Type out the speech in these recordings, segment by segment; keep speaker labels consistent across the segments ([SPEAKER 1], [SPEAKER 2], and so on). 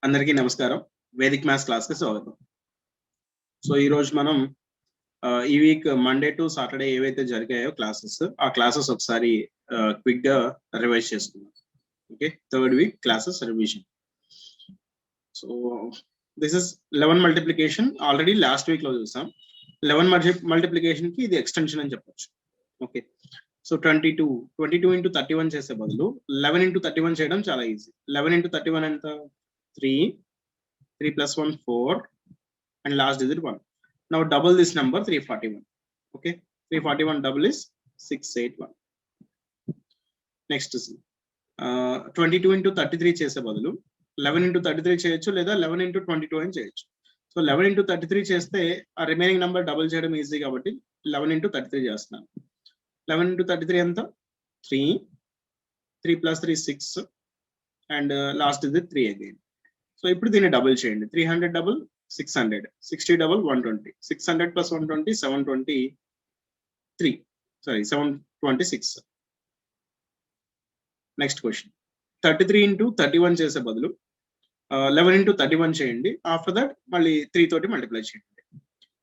[SPEAKER 1] అందరికీ నమస్కారం. Vedic maths class కి స్వాగతం. సో ఈ రోజు మనం ఈ వీక్ మండే టు సాటర్డే ఏవైతే జరిగాయో క్లాసెస్ ఆ క్లాసెస్ ఒకసారి క్విక్ గా రివైజ్ చేసుకుందాం. Okay, third week classes revision. So this is 11 multiplication. Already last week లో చూసాం. 11 మల్టిప్లికేషన్ కి ఇది ఎక్స్టెన్షన్ అని చెప్పొచ్చు. ఓకే, సో 22 ఇంటూ 31 చేసే బదులు 11 ఇంటూ 31 చేయడం చాలా ఈజీ. 11 ఇంటూ 31 ఎంత? 3 plus 1 4 and last digit 1. Now double this number 341. Okay, 341 double is 681. Next is 22 into 33 చేసే బదులు 11 into 33 చేయొచ్చు లేదా 11 into 22 అని చేయొచ్చు. సో 11 into 33 చేస్తే ఆ రిమైనింగ్ నెంబర్ డబుల్ చేయడం ఈజీ కాబట్టి 11 into 33 చేస్తున్నాను. 11 into 33 ఎంత? 3 plus 3 6 and last digit 3 again. So ఇప్పుడు దీన్ని డబుల్ చేయండి. 300 double 600, 60 double 120, 600 plus 120 723, sorry 726. Next question 33 into 31 చేసే బదులు 11 into 31 చేయండి. ఆఫ్టర్ దట్ మళ్ళీ 3 తోటి మల్టిప్లై చేయండి.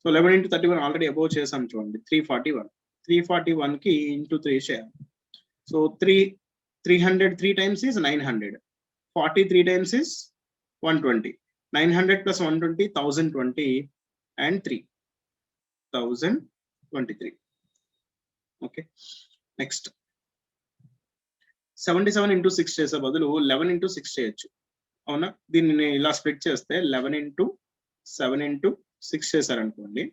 [SPEAKER 1] సో 11 into 31 ఆల్రెడీ అబోవ్ చేసాం చూడండి. 341 కి ఇంటూ 3 చేయాలి. So 300 3 times is 900, 40 3 times is 120, 900 plus 120 1020 and 3 1023. Okay, next 77 into 6 చేసే బదులు 11 into 6 చేయొచ్చు. అవునా? దీన్ని ఇలా స్ప్లిట్ చేస్తే 11 into 7 into 6 చేశారనుకోండి.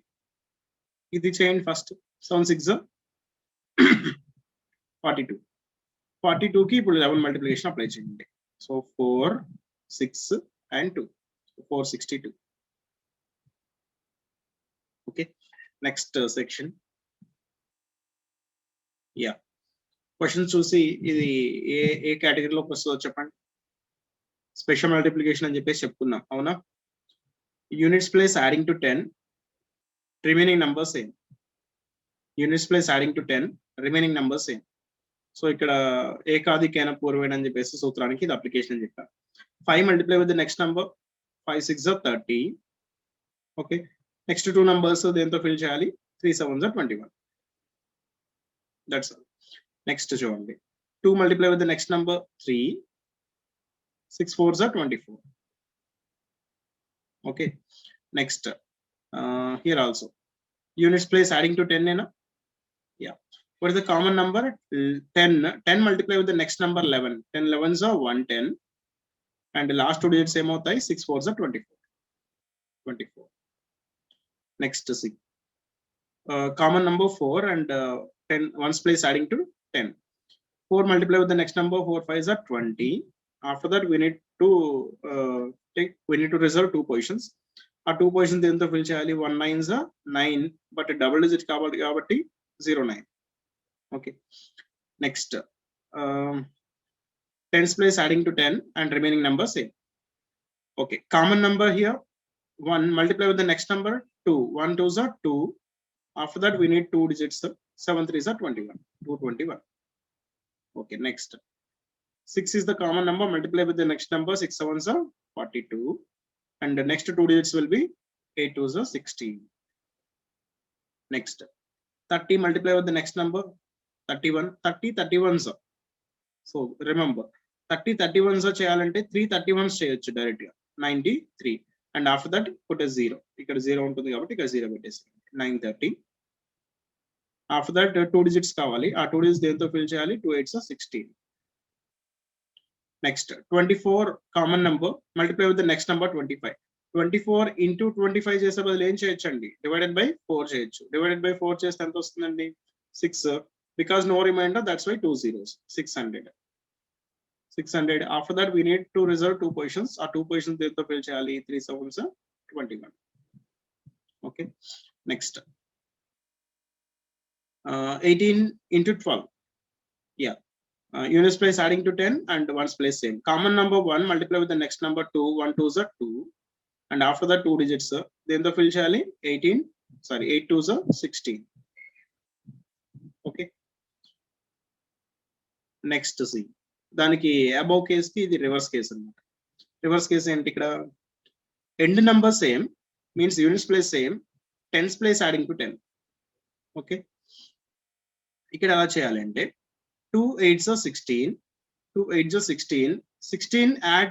[SPEAKER 1] ఇది చేయండి ఫస్ట్. 7 6 42, 42కి ఇప్పుడు 11 మల్టిప్లికేషన్ అప్లై చేయండి. So 4 6 and 2, 462. Okay, next section. Yeah, question చూసి ఇది ఏ కేటగిరీలోకి వస్తుందో చెప్పండి. స్పెషల్ మల్టిప్లికేషన్ అని చెప్పేసి చెప్పుకున్నాం, అవునా? Units place adding to 10, remaining number same. Units place adding to 10, remaining number same. So ఇక్కడ ఏకాదికైన పూర్వేణ అని చెప్పేసి సూత్రానికి ఇది అప్లికేషన్ అని చెప్పాను. 5 multiply with the next number. 5 6 are 30. Okay, next two numbers దేంతో ఫిల్ చేయాలి? 3 7s are 21. That's all. Next చూడండి. 2 multiply with the next number 3, 6 4s are 24. Okay, next here also units place adding to 10 na. Yeah, what is the common number? 10 multiply with the next number 11. 10 11s are 110 and the last two digits same అవుతాయి. 6 4s are 24. Next see, common number 4 and 10 ones place adding to 10. 4 multiply with the next number 4 5s are 20. After that we need to reserve two positions. ఆ two positions దేంతో fill చేయాలి? 1 9s are 9, but double digit కాబట్టి 09. Okay, next 10s place adding to 10 and remaining number same. Okay, common number here 1 multiply with the next number 2. 1 2s are 2. After that we need two digits. 7 3s are 21, 221. Okay, next 6 is the common number. Multiply with the next number. 6 7s are 42 and the next two digits will be 8 2s are 16. Next 30 multiply with the next number 31. 30 31s are, so remember 30 31s చేయాలంటే 3 31s చేయొచ్చు direct గా. 93 and after that put a 0. ఇక్కడ 0 ఉంటుంది కాబట్టి ఇక్కడ 0 పెట్టేసి 930. after that two digits కావాలి. ఆ two digits దేంతో ఫిల్ చేయాలి? 2 8s are 16. next 24 common number. multiply with the next number 25. 24 into 25 చేసే బదులు ఏం చేయొచ్చండి? డివైడెడ్ బై 4 చేయొచ్చు. డివైడెడ్ బై 4 చేస్తే ఎంత వస్తుందండి? 6. because no remainder, that's why 2 zeros. 600. After that we need to reserve two positions. Our two positions దేంతో fill చేయాలి? 3 7s are 21. Okay, next 18 into 12. Yeah, units place adding to 10 and ones place same. Common number 1 multiply with the next number 2. 1 2s are 2 and after that two digits దేంతో fill చేయాలి? 8 2s are 16. Okay, next see, దానికి above case కి ఇది reverse case అన్నమాట. Reverse case ఏంటి ఇక్కడ end number same means units place same tens place adding to 10. Okay ఇక్కడ ఎలా చేయాలి అంటే 2 8s are 16, 2 8s are 16, 16 add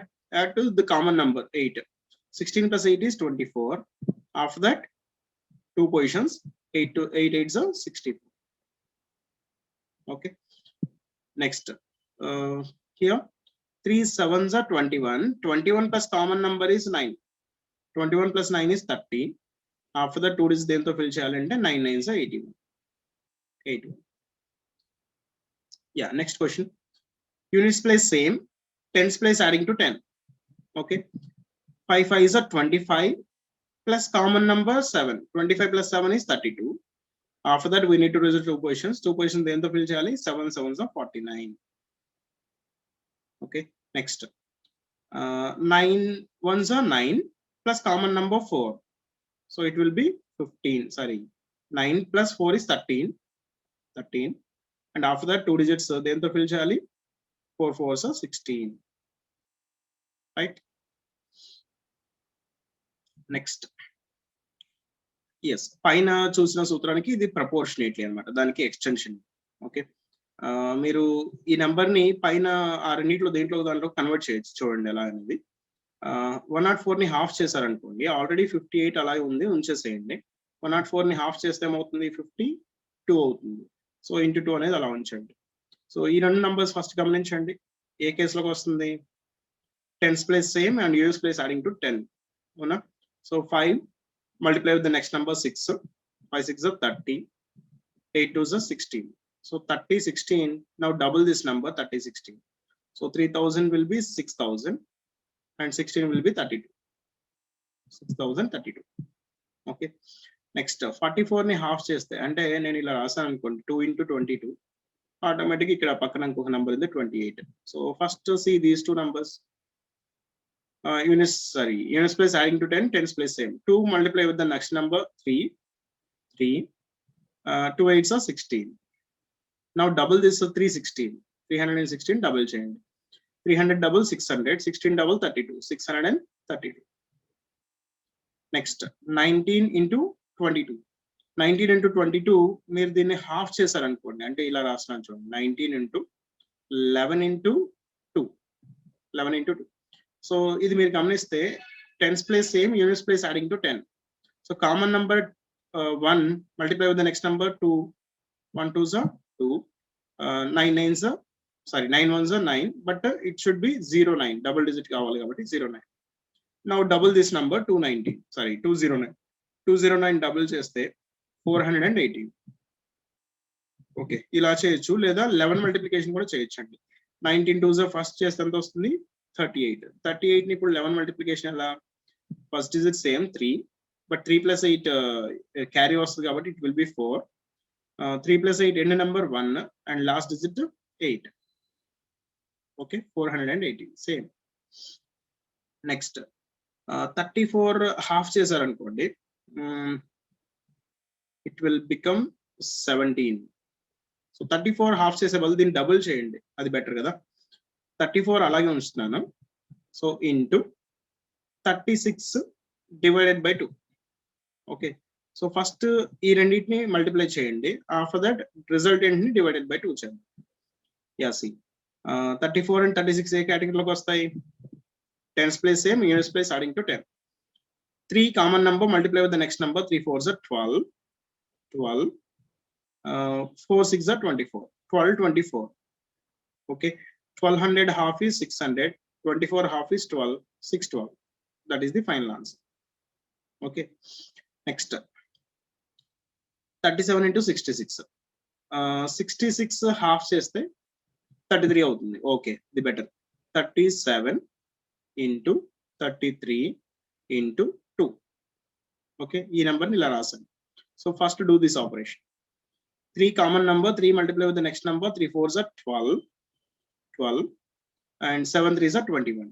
[SPEAKER 1] to the common number 8, 16 plus 8 is 24. After that 2 positions, 8 to 8 8s are 64. Okay, next here 3 7s are 21, 21 plus common number is 9, 21 plus 9 is 30. After that 2 digits dento fill cheyalante 9 9s are 81. 81. Yeah, next question. Units place same, tens place adding to 10. Okay, 5 5s are 25 plus common number 7, 25 plus 7 is 32. After that we need to resolve 2 positions, 2 positions dento fill cheyali 7 7s are 49. Okay, next 9 1s are 9 plus common number 4, so it will be 15. Sorry, 9 plus 4 is 13, and after that 2 digits dento fill cheyali 4 4s are 16. Right, next. Yes, పైన చూసిన సూత్రానికి ఇది proportionately అన్నమాట, దానికి extension. Okay, మీరు ఈ number ని పైన ఆ రెండిట్లో దేంట్లో దాంట్లో కన్వర్ట్ చేయొచ్చు. చూడండి ఎలా అనేది. 104 ని హాఫ్ చేశారనుకోండి, ఆల్రెడీ 58 అలాగే ఉంది, ఉంచేసేయండి. 104 ని హాఫ్ చేస్తే ఏమవుతుంది, 52 అవుతుంది. సో ఇంటూ 2 అనేది అలా ఉంచండి. సో ఈ రెండు నంబర్స్ ఫస్ట్ గమనించండి. ఏ కేసులోకి వస్తుంది, tens place same and US place adding to 10. అవునా? So 5 multiply with the next number 6, 5 6 are 30, 8 2s are 16. So 30 16, now double this number 30 16. So 3000 will be 6000 and 16 will be 32, 6032. Okay, next 44 ని half చేస్తే, అంటే నేను ఇలా రాసాను అనుకోండి, 2 into 22, automatic ఇక్కడ పక్కన ఇంకొక నెంబర్ ఉంది 28. So first see these two numbers. Units place adding to 10, tens place same. 2 multiply with the next number 3, 2 8s are 16. Now double this, 316, 316 double change. 300 double 600, 16 double 32, 632. Next 19 into 22. 19 into 22 మీరు దీన్ని half చేశారనుకోండి, అంటే ఇలా రాస్తున్నాను చూడండి, 19 into 11 into 2, 11 into 2. So ఇది మీరు గమనిస్తే tens place same, units place adding to 10. So common number 1 multiply with the next number 2, 1 2s are 2, 9 9s are, sorry 9 1s are 9, but it should be 09, double digit కావాలి కాబట్టి 09. Now double this number 290, sorry 209, 209 double చేస్తే 418. Okay, ఇలా చేయొచ్చు, లేదా 11 multiplication కూడా చేయొచ్చు అండి. 19 2s first చేస్తే ఎంత వస్తుంది, 38. 38 ని ఇప్పుడు 11 మల్టిప్లికేషన్ ఎలా, first digit same 3, but 3 plus 8 carry వస్తుంది కాబట్టి it will be 4. 3 plus 8 end number 1 and last digit 8. Okay, 480 same. Next 34 half చేశారనుకోండి, it will become 17. So 34 half చేసే బదులు దీన్ని డబుల్ చేయండి, అది బెటర్ కదా. 34 అలాగే ఉంచుతున్నాను. So into 36 divided by 2. Okay, so first ఈ రెండింటిని మల్టిప్లై చేయండి, ఆఫ్టర్ దట్ రిజల్టెంట్ ని డివైడెడ్ బై 2 చేయండి. యాసి 34 అండ్ 36 ఏ కేటగిరీలోకి వస్తాయి, tens place same, units place adding to 10. 3 common number multiply with the next number, 3 4s are 12, 4 6 are 24, 12 24. Okay, 1200 half is 600, 24 half is 12, 612. That is the final answer. Okay, next 37 into 66. 66 half చేస్తే 33 అవుతుంది. Okay, the better. 37 into 33 into 2. Okay, ఈ నెంబర్ని ఇలా రాసాను. So first do this operation. 3 common number, 3 multiply with the next number, 3 4s are 12, 12 and 7 3s are 21,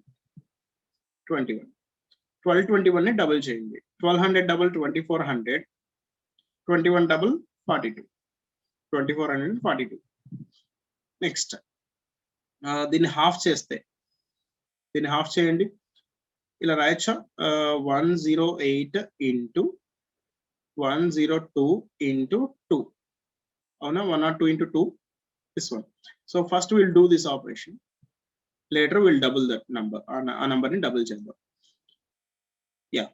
[SPEAKER 1] 21. 12 21 ని double చేయండి. 1200 double 2400, 21 double 42, 2442. Next దీన్ని half చేస్తే, దీన్ని హాఫ్ చేయండి. ఇలా రాయొచ్చా 108 into 102 into 2 అవునా 102 into 2 this one. So first we'll do this operation, later we'll double that number, ఆ number ని double చేద్దాం. Yeah,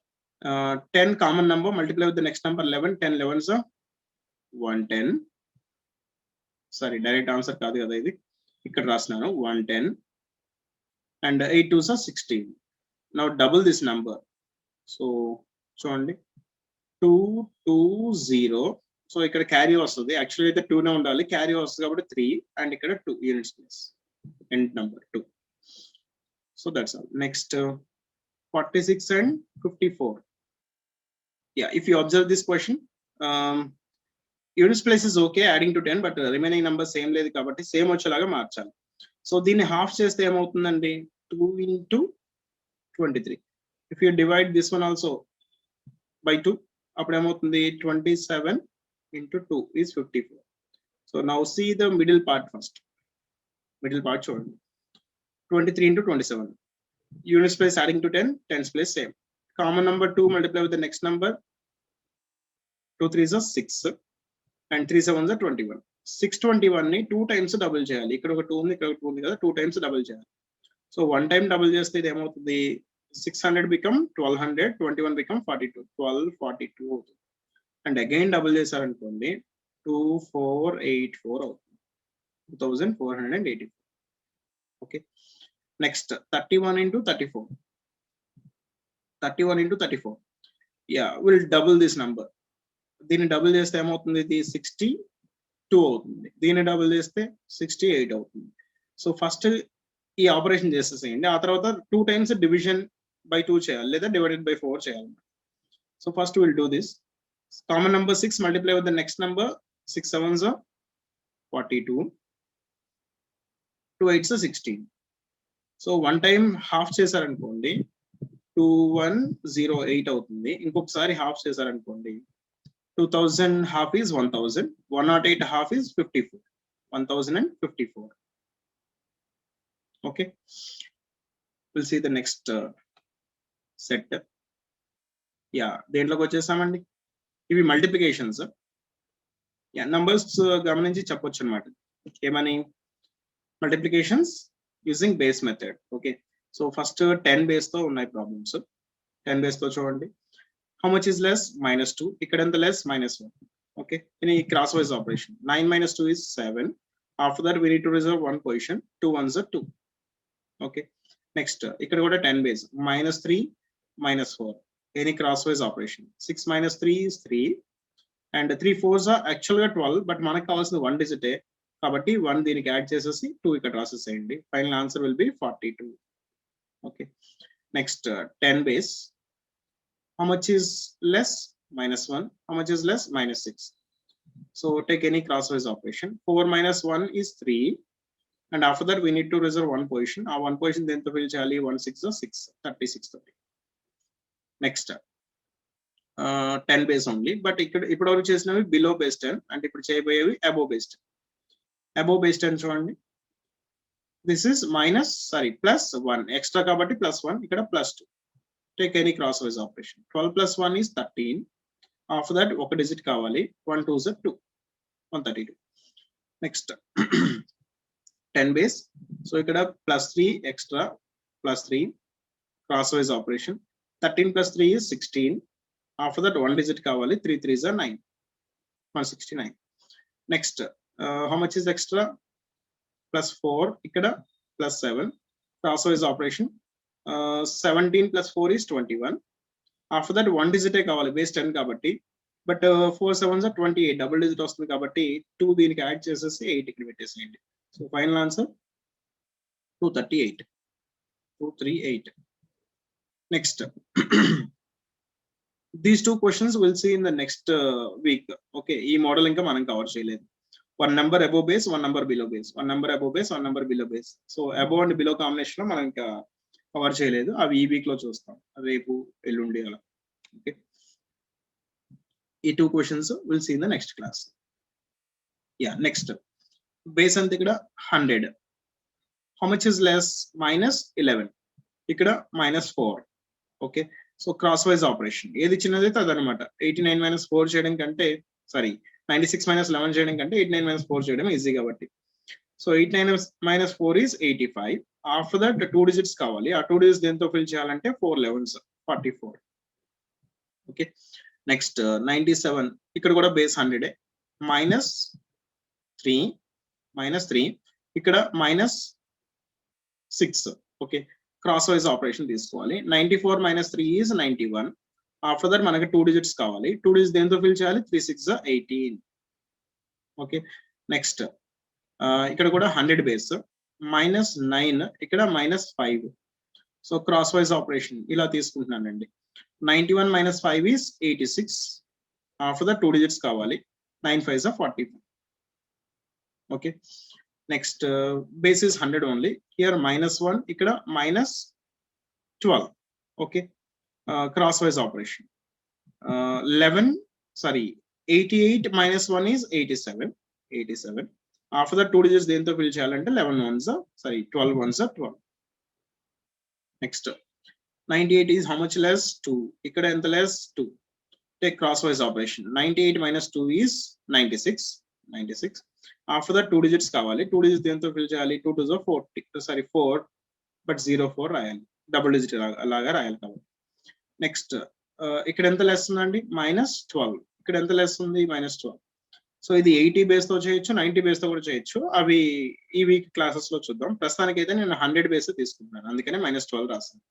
[SPEAKER 1] 10 common number, multiply with the next number 11, 10 11s are 110. Sorry direct answer కాదు కదా ఇది, ఇక్కడ రాస్తున్నాను 110 and 8 2s are 16. Now double this number, so చూడండి 220. So ఇక్కడ క్యారీ వస్తుంది, యాక్చువల్లీ అయితే 2 నే ఉండాలి, క్యారీ వస్తుంది కాబట్టి 3 అండ్ ఇక్కడ 2 units place end number 2. So that's all. Next 46 and 54. Yeah, if you observe this question, units place is okay adding to 10, but remaining number same లేదు కాబట్టి సేమ్ వచ్చేలాగా మార్చాలి. సో దీన్ని హాఫ్ చేస్తే ఏమవుతుందండి 2 into 23. If you divide this one also by 2, అప్పుడు ఏమవుతుంది 27 into 2 is 54. So now see the middle part first. Middle part చూడండి 23 into 27. Units place adding to 10, tens place same. Common number 2 multiply with the next number. 2 3s are 6 and 3 7s are 21. 621 ని 2 times double చేయాలి. ఇక్కడ ఒక 2 ఉంది, ఇక్కడ ఒక 2 ఉంది కదా, 2 times double చేయాలి. సో 1 time double చేస్తే ఇది ఏమవుతుంది 600 become 1200, 21 become 42, 1242 అవుతుంది. అండ్ అగైన్ డబుల్ చేశారనుకోండి 2484 అవుతుంది, 2484. Okay, next 31 into 34. 31 into 34. Yeah, will double this number. దీన్ని డబుల్ చేస్తే ఏమవుతుంది, ఇది 62 అవుతుంది, దీన్ని డబుల్ చేస్తే 68 అవుతుంది. సో ఫస్ట్ ఈ ఆపరేషన్ చేసేసేయండి, ఆ తర్వాత 2 times డివిజన్ by 2 చేయాలి లేదా డివైడెడ్ by 4 చేయాలి. So first will do this. Common number 6 multiply with the next number. 6 7s are 42, 2 8s are 16. So 1 time half చేశారనుకోండి 2108 అవుతుంది. ఇంకొకసారి హాఫ్ చేశారనుకోండి 2000 half is 1000, 108 half is 54, 1054. Okay, we'll see the next set. Yeah, దేంట్లోకి వచ్చేసామండి, ఇవి multiplications. Yeah, numbers గమనించి చెప్పొచ్చు అనమాట ఏమని, multiplications using base method. Okay, so first 10 base తో ఉన్నాయి ప్రాబ్లమ్స్. 10 బేస్ తో చూడండి, how much is less, -2. ఇక్కడ ఎంత less, -1. okay, in cross wise operation 9 minus 2 is 7. After that we need to reserve one position, 2 ones are 2. okay, next ఇక్కడ కూడా 10 base, -3 -4, any crosswise operation. 6 minus 3 is 3 and 3 4s are actually 12, but మనకు కావాల్సిన 1 digit కాబట్టి 1 దీనికి add చేసేసి 2 ఇక్కడ రాసేసేయండి. Final answer will be 42. okay, next 10 base, how much is less, -1. how much is less, -6. so take any crosswise operation. 4 minus 1 is 3 and after that we need to reserve one position. ఆ 1 position దేంతో fill చేయాలి, 1 6 is 6, 36 30. Next 10 base only, but ఇక్కడ ఇప్పటివరకు చేసినవి below base 10 అంటే ఇప్పుడు చేయబోయేవి above base 10. Above base 10 చూడండి, this is +1 extra కాబట్టి +1, ఇక్కడ +2. Take any cross wise operation. 12 + 1 is 13. After that ఒక డిజిట్ కావాలి, 1 2s are 2, 132. Next 10 base, so ఇక్కడ +3 extra, +3 cross wise operation. 13 + 3 is 16. After that one digit kavali, 3 3s are 9, 169. Next, how much is extra? +4 ikkada, +7 crosswise operation. 17 + 4 is 21. After that one digit kavali, base 10 kabatti, but 4 7s are 28, double digit vastundi kabatti 2 deeniki add chesesi 8 ikkada petteseyandi. So final answer 238, 238. Next, these two questions we'll see in the next week. Okay, ee model inka manam cover cheyaledu. One number above base, one number below base, one number above base, one number below base. So above and below combination lo manam inka cover cheyaledu, avi ee week lo chustam, repu ellundi ala. Okay, ee two questions we'll see in the next class. Yeah, next base ante ikkada 100. How much is less? -11. ikkada -4. Okay. So cross wise operation ఏది చిన్నదైతే అదనమాట. 89 - 4 చేయడం కంటే 96 - 11 చేయడం కంటే 89 - 4 చేయడం easy కాబట్టి. So 89 - 4 is 85. After that 2 digits కావాలి. ఆ 2 డిజిట్స్ దేంతో ఫిల్ చేయాలంటే 4 11s 44. ఓకే. నెక్స్ట్ 97 ఇక్కడ కూడా బేస్ 100 -3 ఇక్కడ -6. ఓకే. క్రాస్ వైజ్ ఆపరేషన్ తీసుకోవాలి. 94 - 3 ఈజ్ 91. ఆఫ్టర్ దట్ మనకి 2 డిజిట్స్ కావాలి. 2 డిజిట్స్ దేంతో ఫిల్ చేయాలి? 3 6 18. ఓకే. నెక్స్ట్ ఇక్కడ కూడా 100 బేస్ -9 ఇక్కడ -5. సో క్రాస్ వైజ్ ఆపరేషన్ ఇలా తీసుకుంటున్నానండి. 91 - 5 ఈజ్ 86. ఆఫ్టర్ దట్ 2 డిజిట్స్ కావాలి. 9 5 45. Okay. Next base is 100 only. Here -1 ఇక్కడ -12. Okay. Cross wise operation 88 - 1 is 87. After that 2 digits దేంతో ఫిల్ చేయాలంటే 12 ones 12. Next 98 is how much less? 2. ఇక్కడ ఎంత less? 2. Take cross wise operation. 98 - 2 is 96. After that 2 digits కావాలి. 2 digits దేంతో fill చేయాలి? 2 2s 4 but 04 రాయాలి. Double digit అలాగా రాయాలి కాబట్టి. నెక్స్ట్ ఇక్కడ ఎంత లెస్ ఉందండి? -12. ఇక్కడ ఎంత లెస్ ఉంది? -12. సో ఇది 80 బేస్ తో చేయొచ్చు, 90 బేస్ తో కూడా చేయొచ్చు. అవి ఈ వీక్ క్లాసెస్ లో చూద్దాం. ప్రస్తుతానికైతే నేను 100 బేస్ తీసుకుంటున్నాను, అందుకనే -12 రాసాను.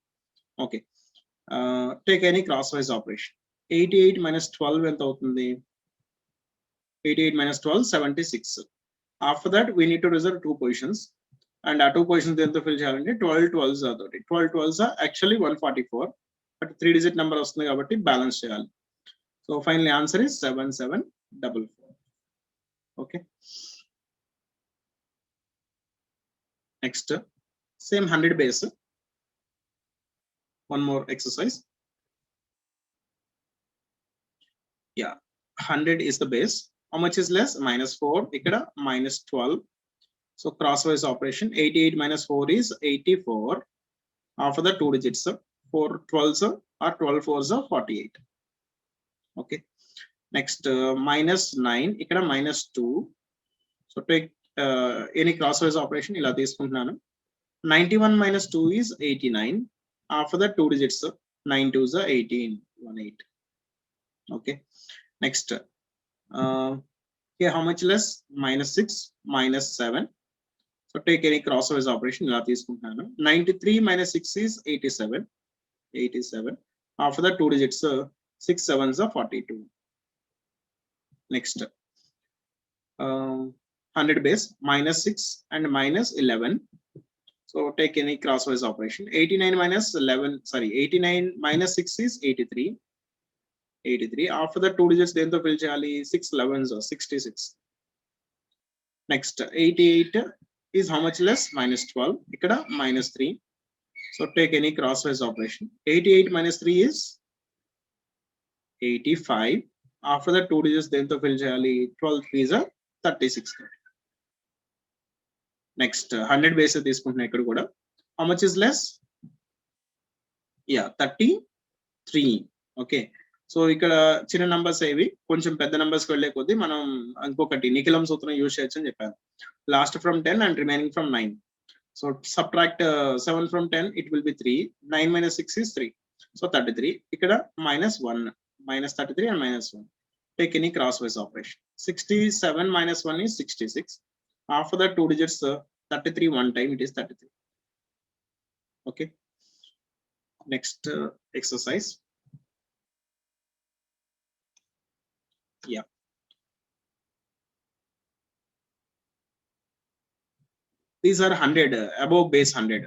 [SPEAKER 1] Okay. Take any cross wise operation. 88 - 12 ఎంత అవుతుంది? 88 - 12 76. After that we need to reserve 2 positions. And ఆ 2 పొజిషన్స్ దేంతో ఫిల్ చేయాలంటే 12 12s తోటి. 12 12s actually 144, but 3 digit number వస్తుంది కాబట్టి బ్యాలెన్స్ చేయాలి. So final answer is 7744. Okay. Next same 100 base. one more exercise. Yeah, 100 is the base. How much is less? -4. ikkada -12. So crosswise operation. 88 - 4 is 84. After the 2 digits, 4 12s or 12 4s 48. Okay. Next -9. ikkada -2. So take any crosswise operation ila తీసుకుంటున్నాను. 91 - 2 is 89. After that 2 digits, 9 2s 18 18. Okay. Next here how much less? -6 -7. So take any crosswise operation ila తీసుకుంటున్నాను. 93 - 6 is 87. After that 2 digits, 6 7s 42. Next 100 base -6 and -11. So take any crosswise operation. 89 - 6 is 83. After the 2 digits దేంతో fill చేయాలి? 6 11s 66. Next 88 is how much less? -12. ఇక్కడ -3. So take any crosswise operation. 88 - 3 is 85. After the 2 digits దేంతో fill చేయాలి? 12 3s 36. Next 100 base తీసుకుంటున్నా ఇక్కడ కూడా. How much is less? 33. Okay. So ఇక్కడ చిన్న నంబర్స్ ఏవి, కొంచెం పెద్ద నంబర్స్ కి వెళ్లే కొద్దీ మనం ఇంకొకటి నిఖిలం సూత్రం యూజ్ చేయొచ్చు అని చెప్పాను. Last from 10 and remaining from 9. So subtract 7 from 10, it will be 3. 9 - 6 is 3. So 33. ఇక్కడ -1 -33 and -1. Take any crosswise operation. 67 - 1 is 66. After that 2 digits, 33 one time, it is 33. Okay. Next exercise. Yeah. These are 100 above base 100.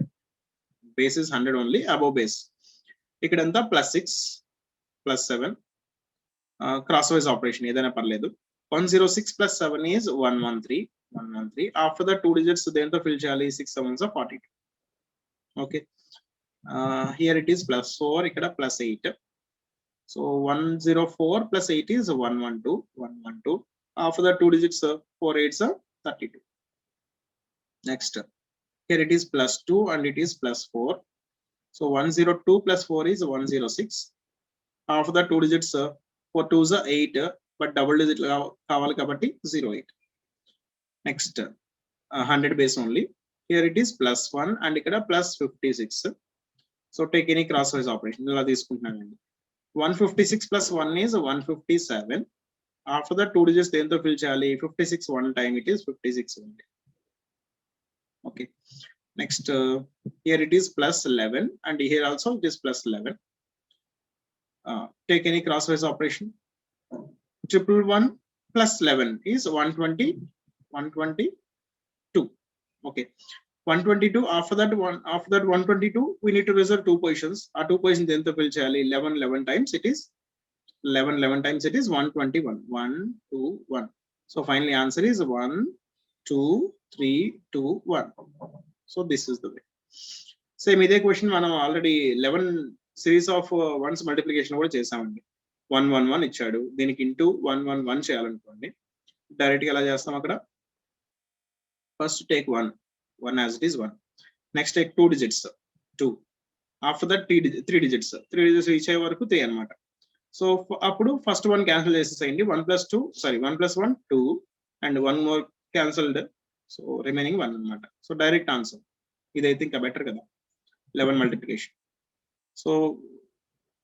[SPEAKER 1] Base is 100 only, above base. ikkadanta +6 +7. Crosswise operation edaina parledu. 106 + 7 is 113. After the 2 digits dento fill cheyali. 6 7s 42. Okay. Here it is +4, ikkada +8. So 104 + 8 is 112. After the 2 digits, 4 8s 32. Next here it is +2 and it is +4. So 102 plus 4 is 106. After the 2 digits, 4 2s are 8, but double digit kavali kabatti 08. Next, 100 base only. Here it is plus 1 and ikkada plus 56. So take any crosswise operation. 156 plus 1 is 157. After the 2 digits, then to fill chali 56 one time, it is 56 only. Okay. Next, here it is plus 11, and here also it is plus 11. Take any crosswise operation. 111 plus 11 is 120, 122. Okay. 122. After that 122, we need to reserve 2 positions. Our 2 positions then to fill chali 11 times. It is 11 times. It is 121. 1, 2, 1. So finally, answer is 1, 2, 3, 2, 1. So this is the way. Same ఇదే question మనం already 11 series of once multiplication కూడా చేసామండి. 111 ఇచ్చాడు, దీనికి into 111 చేయాలనుకోండి. Direct గా ఎలా చేస్తాం అక్కడ? First take 1 as it is 1. Next take 2 digits 2. After that 3 digits reach అయ్యే వరకు 3 అన్నమాట. సో అప్పుడు ఫస్ట్ 1 క్యాన్సిల్ చేసేసేయండి. 1 plus 1 2 and 1 more cancelled. So remaining 1 అన్నమాట. సో డైరెక్ట్ ఆన్సర్ ఇదైతే ఇంకా బెటర్ కదా 11 మల్టిప్లికేషన్. సో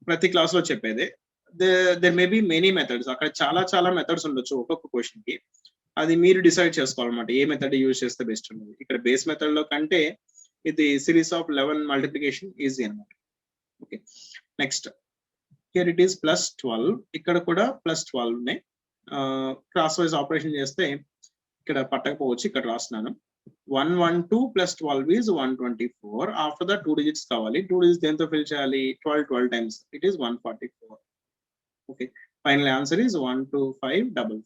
[SPEAKER 1] ప్రతి క్లాస్ లో చెప్పేదే. There may be many methods. అక్కడ చాలా మెథడ్స్ ఉండొచ్చు ఒక్కొక్క క్వశ్చన్ కి. అది మీరు డిసైడ్ చేసుకోవాలన్నమాట ఏ మెథడ్ యూజ్ చేస్తే బెస్ట్ ఉన్నది. ఇక్కడ బేస్ మెథడ్ లో కంటే ఇది సిరీస్ ఆఫ్ 11 మల్టిప్లికేషన్ ఈజీ అన్నమాట. Okay. Next, here it is plus 12. ఇక్కడ కూడా ప్లస్ 12 ఉన్నాయి. క్రాస్ వైజ్ ఆపరేషన్ చేస్తే ఇక్కడ పట్టకపోవచ్చు, ఇక్కడ రాస్తున్నాను. 112 plus 12 is 124. After that 2 digits kavali. 2 digits then to fill chali 12 times. It is 144. Okay. Final answer is 12544.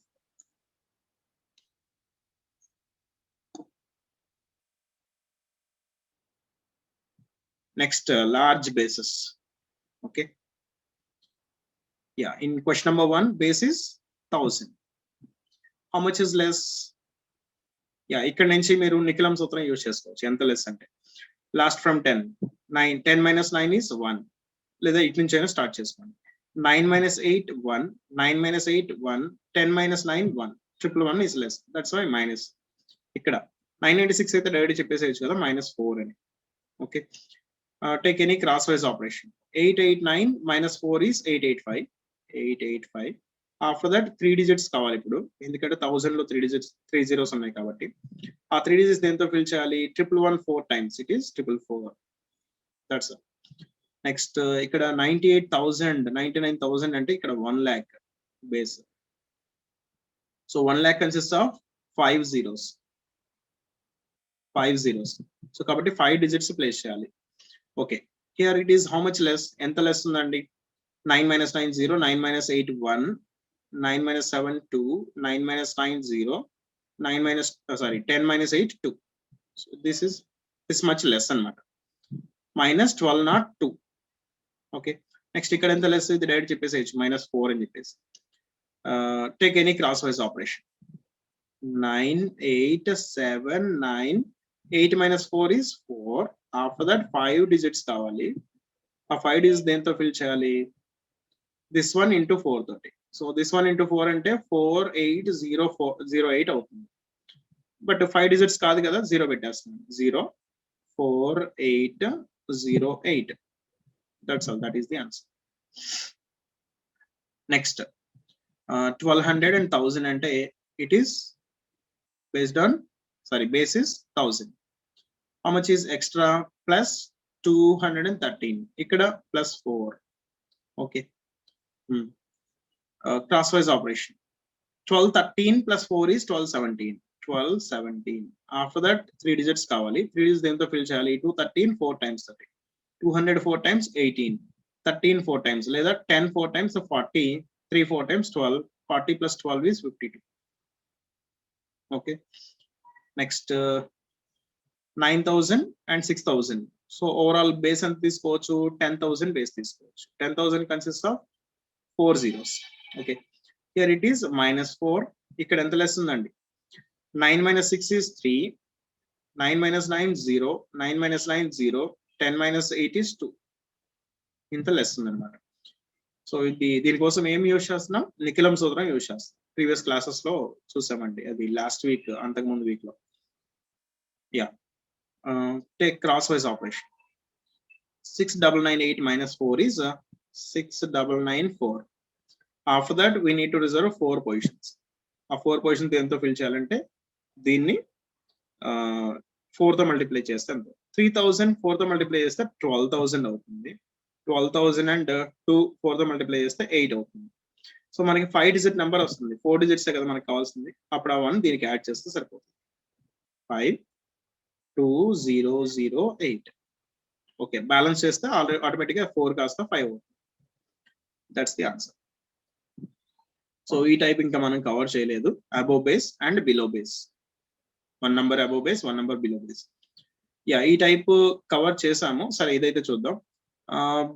[SPEAKER 1] Next, large bases. Okay. Yeah. In question number 1, base is 1000. How much is less? ఇక్కడ నుంచి మీరు నిఖిలం సూత్రం use చేసుకోవచ్చు. ఎంత less అంటే last from 10 minus 9 is 1. లేదా ఇటు నుంచి అయినా స్టార్ట్ చేసుకోండి. 9 minus 8 1, 9 minus 8 1, 10 minus 9 1. 111 is less. That's why minus. ఇక్కడ 996 అయితే డైరెక్ట్ చెప్పేసేయచ్చు కదా -4 అని. Okay. Take any cross wise operation. 889 minus 4 is 885. 885. After that 3 digits కావాలి ఇప్పుడు, ఎందుకంటే 1000 లో 3 digits 3 zeros ఉన్నాయి కాబట్టి. ఆ 3 digits దేంతో ఫిల్ చేయాలి? 111 4 times. It is 444. That's all. Next, ఇక్కడ 98,000 అంటే ఇక్కడ 1 lakh base. So 1 lakh consists of 5 zeros. 5 zeros. So కాబట్టి 5 digits ప్లేస్ చేయాలి. Okay. Here it is how much less? ఎంత లెస్ ఉందండి? 9 minus 9 0, 9 minus 8 1, 9 minus 7 2, 9 minus 9 0, 10 minus 8 2. So this much less అన్నమాట. -12 not 2. Okay. Next ఇక్కడ ఎంత less? ఇది direct చెప్పేసేయచ్చు -4 అని చెప్పేసి. Take any cross wise operation. 9 8 7 9. 8 minus 4 is 4. After that 5 digits కావాలి. ఆ 5 digits దేంతో ఫిల్ చేయాలి? this one into 4 తోటి. సో this one into 4 అంటే 480408 అవుతుంది. బట్ 5 digits కాదు కదా, 0 పెట్టేస్తాను. 04808. That's all. That is the answer. Next, 1200 and 1000 అంటే it is based on, base is 1000. How much is extra? Plus 213. ఇక్కడ plus 4. Okay. Crosswise operation. 1213 plus 4 is 1217. 1217. After that 3 digits kavali. 3 digits then to fill chali. 213 4 times 30. 200 4 times 18. 13 4 times. లేదా 10 4 times 40. 3 4 times 12. 40 plus 12 is 52. Okay. Next, 9,000 and 6,000. So overall base and తీసుకోవచ్చు 10,000 base తీసుకోవచ్చు. 10,000 consists of 4 zeros. Okay. Here it is -4. ఇక్కడ ఎంత less ఉందండి? 9 minus 6 is 3. 9 minus 9 0. 9 minus 9 0. 10 minus 8 is 2. ఇంత less ఉందన్నమాట. So దీనికోసం ఏం యూజ్ చేస్తున్నాం? నిఖిలం సూత్రం యూజ్ చేస్తాం. ప్రీవియస్ క్లాసెస్ లో చూసామండి, అది లాస్ట్ వీక్, అంతకుముందు వీక్ లో. Yeah, take cross wise operation. 6998 minus 4 is 6994. After that we need to reserve 4 positions. ఆ 4 positions ఎంతో ఫిల్ చేయాలంటే దీన్ని 4 తో మల్టిప్లై చేస్తే ఎంత? 3000 4 తో మల్టిప్లై చేస్తే 12000 అవుతుంది. 12000 అండ్ 2 4 తో మల్టిప్లై చేస్తే 8 అవుతుంది. సో మనకి 5 డిజిట్ నెంబర్ వస్తుంది. 4 డిజిట్స్ కదా మనకి కావాల్సింది. అప్పుడు ఆ 1 దీనికి యాడ్ చేస్తే సరిపోతుంది. 52008. ఓకే, బ్యాలెన్స్ చేస్తే ఆటోమేటిక్ గా 4 కాస్త 5 అవుతుంది. That's the answer. సో ఈ టైప్ ఇంకా మనం కవర్ చేయలేదు. Above base and below base, 1 number above base, 1 number below base. Yeah, ఈ టైప్ కవర్ చేసాము. సరే, ఇదైతే చూద్దాం.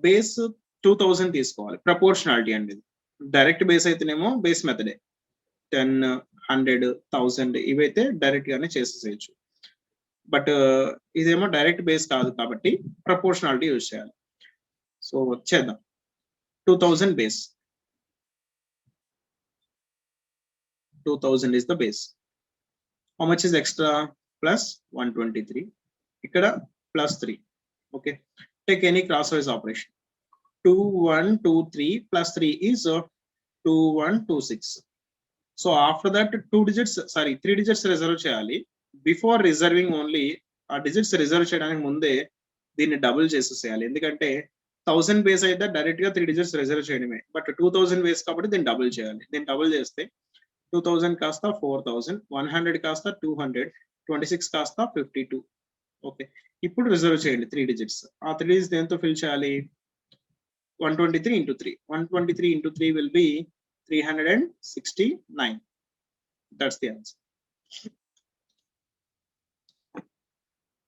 [SPEAKER 1] బేస్ 2000 తీసుకోవాలి. ప్రపోర్షనాలిటీ అండి ఇది. డైరెక్ట్ బేస్ అయితేనేమో బేస్ మెథడే, 10, 100, 1000 ఇవైతే డైరెక్ట్ గానే చేసేసేయచ్చు. బట్ ఇదేమో డైరెక్ట్ బేస్ కాదు కాబట్టి ప్రపోర్షనాలిటీ యూజ్ చేయాలి. సో చేద్దాం. 2000 base, 2000 is the base. How much is extra? Plus 123. ఇక్కడ plus 3. Okay, take any crosswise operation. 2123 plus 3 is 2126. So after that 3 digits reserve చేయాలి. బిఫోర్ రిజర్వింగ్ ఓన్లీ ఆ digits reserve చేయడానికి ముందే దీన్ని డబుల్ చేసేసేయాలి. ఎందుకంటే 1000 base అయితే డైరెక్ట్ గా 3 డిజిట్స్ రిజర్వ్ చేయడమే. బట్ 2000 బేస్ కాబట్టి దీన్ని డబుల్ చేయాలి. దీన్ని డబుల్ చేస్తే 2000 కాస్త 4000, 100 కాస్త 200, 26 కాస్త 52. ఓకే, ఇప్పుడు రిజర్వ్ చేయండి 3 డిజిట్స్. ఆ 3 డిజిట్స్ దేంతో ఫిల్ చేయాలి? 123 into 3. 123 into 3 will be 369. That's the answer.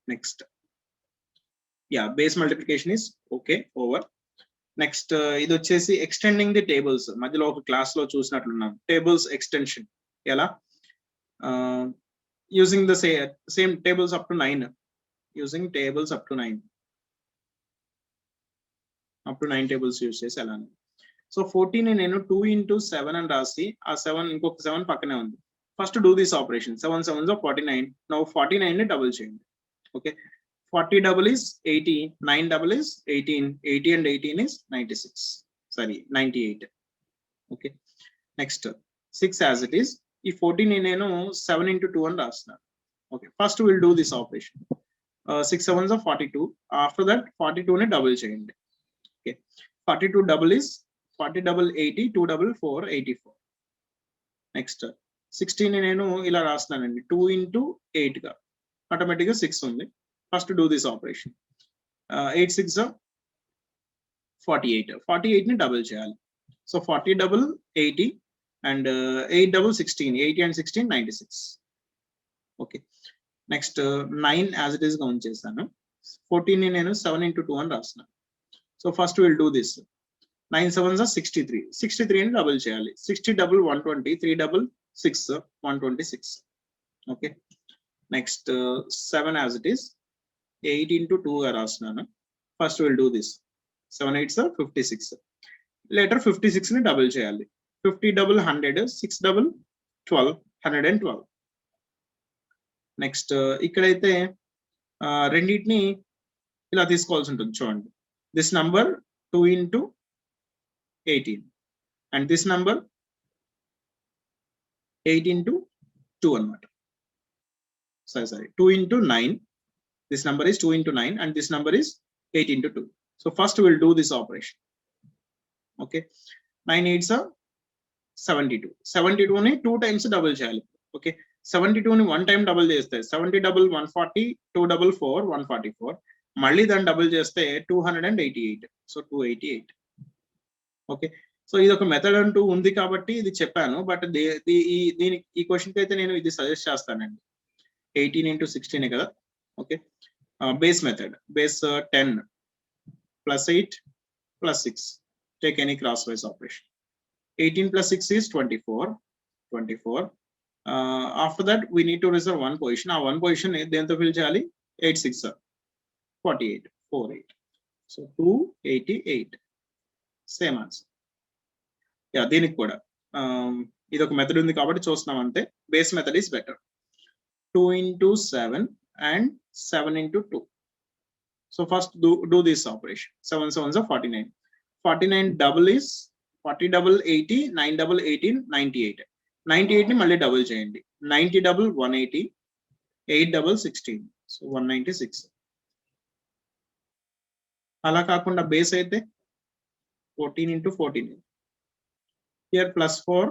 [SPEAKER 1] Next. Yeah, base multiplication is okay, over. Next ఇది వచ్చేసి ఎక్స్టెండింగ్ ది టేబుల్స్. మధ్యలో ఒక క్లాస్ లో చూసినట్లున్నాం. టేబుల్స్ ఎక్స్టెన్షన్ ఎలా? Using the same tables up to 9. Using tables up to 9 tables use చేసి ఎలా? So 14 నేను 2 into 7 అని రాసి, ఆ 7 ఇంకొక 7 పక్కనే ఉంది. First do this operation. 7 7s are 49. Now 49 ని డబుల్ చేయండి. Okay, 40 double is 80, 9 double is 18, 80 and 18 is 96. Sorry, 98. Okay, next 6 as it is. ఈ 14 నేను 7 into 2 అని రాస్తున్నాను. Okay, first we'll do this operation. 6 7s are 42. After that 42 ని double చేయండి. Okay, 42 double is 40 double 80, 2 double 4 84. Next 16 ని నేను ఇలా రాస్తున్నానండి. 2 into 8 గా, ఆటోమేటిక్ గా 6 ఉంది. First do this operation. 8 6 48. 48 ని డబుల్ చేయాలి. So 40 double 80 and 8 double 16. 80 and 16 96. Okay, next 9 as it is గా ఉంచేసాను. 14 ని నేను 7 into 2 అని రాస్తున్నాను. So first will do this. 9 7s are 63. 63 ని డబుల్ చేయాలి. 60 double 120, 3 double 6, 126. Okay, next 7 as it is 8 into 2 గా రాస్తున్నాను. First will do this. 7 8s are 56. Later 56 ని డబుల్ చేయాలి. 50 double 100, 6 double 12, 112. నెక్స్ట్ ఇక్కడైతే రెండింటిని ఇలా తీసుకోవాల్సి ఉంటుంది. చూడండి, this number 2 into 18 and this number 8 into 2 అన్నమాట. Sorry 2 into 9. This number is 2 into 9 and this number is 8 into 2. So first we'll do this operation. Okay, 9 8s are 72. 72 ని 2 times double చేయాలి. Okay, 72 ని 1 time double చేస్తే 70 double 140, 2 double 4 144. మళ్ళీ దాన్ని double చేస్తే 288. So 288. Okay, so ఇది ఒక method అంటూ ఉంది కాబట్టి ఇది చెప్పాను. బట్ దీనికి ఈ క్వశ్చన్ కి అయితే నేను ఇది సజెస్ట్ చేస్తానండి. 18 into 16 కదా. Okay, base method. Base 10 plus 8 plus 6. Take any crosswise operation. 18 plus 6 is 24. After that we need to reserve one position. One position దేంతో ఫిల్ చేయాలి? 8 6 48. 48. So 288. Same answer. Yeah, దీనికి కూడా ఇది ఒక మెథడ్ ఉంది కాబట్టి చూస్తున్నాం అంతే. Base method is better. 2 into 7 and 7 into 2. So first do this operation. 7 7s are 49. 49 double is 40 double 80, 9 double 18, 98. 98 ని మళ్ళీ డబుల్ చేయండి. 90 double 180, 8 double 16. So 196. అలా కాకుండా బేస్ అయితే 14 into 14. Here plus 4,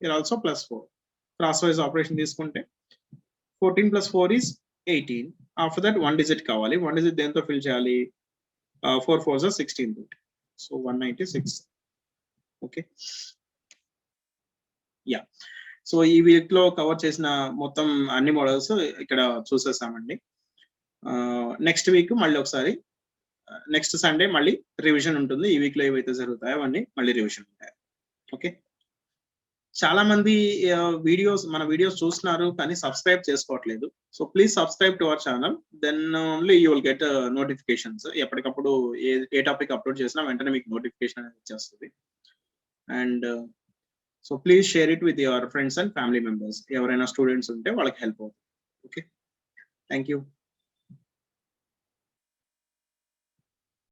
[SPEAKER 1] here also plus 4. Crosswise operation తీసుకుంటే 14 plus 4 is 18. After that, one digit kavali. One digit dento fill cheyali. 4 4s are 16. So 196. Okay. Yeah. So ఈ week లో cover చేసిన మొత్తం అన్ని models ఇక్కడ చూసేసామండి. నెక్స్ట్ వీక్ మళ్ళీ ఒకసారి next Sunday మళ్ళీ రివిజన్ ఉంటుంది. ఈ వీక్ లో ఏవైతే జరుగుతాయో అవన్నీ మళ్ళీ రివిజన్ ఉంటాయి. ఓకే. చాలా మంది మన వీడియోస్ చూస్తున్నారు కానీ సబ్స్క్రైబ్ చేసుకోవట్లేదు. So please subscribe to our channel, then only you will get notifications. ఎప్పటికప్పుడు ఏ టాపిక్ అప్లోడ్ చేసినా వెంటనే మీకు నోటిఫికేషన్ అనేది వచ్చేస్తుంది. And so please share it with your friends and family members. ఎవరైనా స్టూడెంట్స్ ఉంటే వాళ్ళకి హెల్ప్ అవుతుంది. Okay, thank you.